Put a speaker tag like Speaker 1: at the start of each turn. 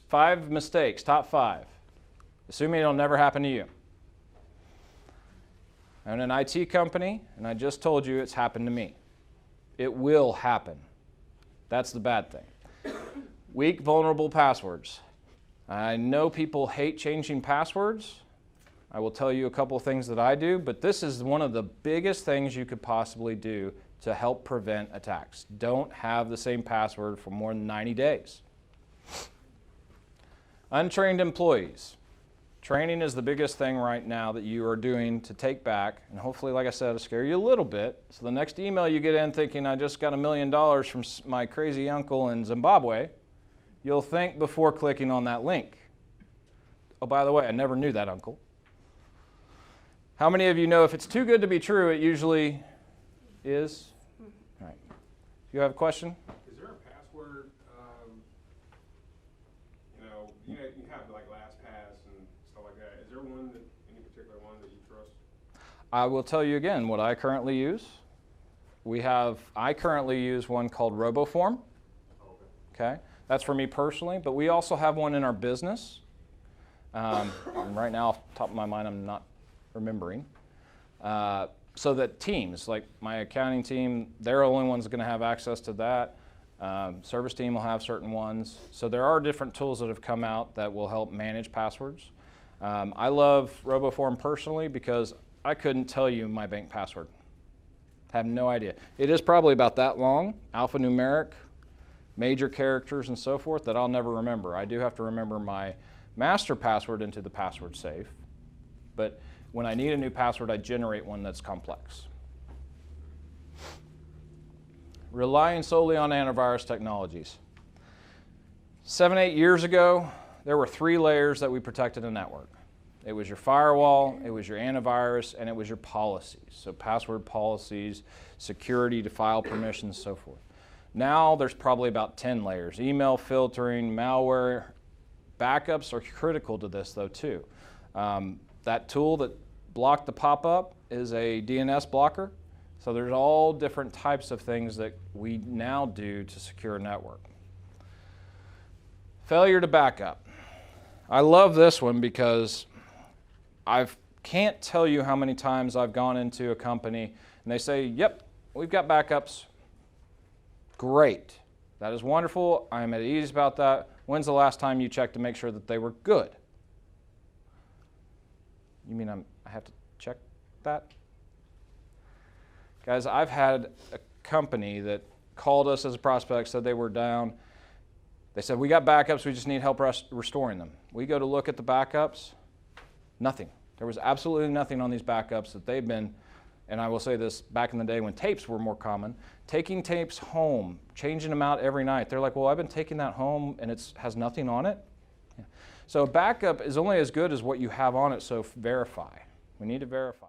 Speaker 1: five mistakes, top 5. Assuming it'll never happen to you. I'm in an IT company, and I just told you it's happened to me. It will happen. That's the bad thing. Weak, vulnerable passwords. I know people hate changing passwords. I will tell you a couple of things that I do, but this is one of the biggest things you could possibly do to help prevent attacks. Don't have the same password for more than 90 days. Untrained employees. Training is the biggest thing right now that you are doing to take back, and hopefully, like I said, it'll scare you a little bit. So the next email you get in thinking, I just got $1 million from my crazy uncle in Zimbabwe, you'll think before clicking on that link. Oh, by the way, I never knew that uncle. How many of you know if it's too good to be true, it usually is? All right. You have a question?
Speaker 2: Is there a password, you have like LastPass and stuff like that. Is there one, any particular one that you trust?
Speaker 1: I will tell you again what I currently use. I currently use one called RoboForm. Okay. That's for me personally, but we also have one in our business. And right now, off the top of my mind, I'm not remembering. So that teams, like my accounting team, they're the only ones going to have access to that. Service team will have certain ones. So there are different tools that have come out that will help manage passwords. I love RoboForm personally because I couldn't tell you my bank password. Have no idea. It is probably about that long, alphanumeric, major characters and so forth that I'll never remember. I do have to remember my master password into the password safe, but when I need a new password, I generate one that's complex. Relying solely on antivirus technologies. 7, 8 years ago, there were 3 layers that we protected a network. It was your firewall, it was your antivirus, and it was your policies. So password policies, security to file permissions, so forth. Now there's probably about 10 layers. Email filtering, malware, backups are critical to this though too. That tool that blocked the pop-up is a DNS blocker. So there's all different types of things that we now do to secure a network. Failure to backup. I love this one because I can't tell you how many times I've gone into a company and they say, yep, we've got backups. Great. That is wonderful. I'm at ease about that. When's the last time you checked to make sure that they were good? You mean I have to check that? Guys, I've had a company that called us as a prospect, said they were down. They said, we got backups, we just need help restoring them. We go to look at the backups, nothing. There was absolutely nothing on these backups that they've been, and I will say this, back in the day when tapes were more common, taking tapes home, changing them out every night. They're like, well, I've been taking that home and it has nothing on it. Yeah. So a backup is only as good as what you have on it, so verify. We need to verify.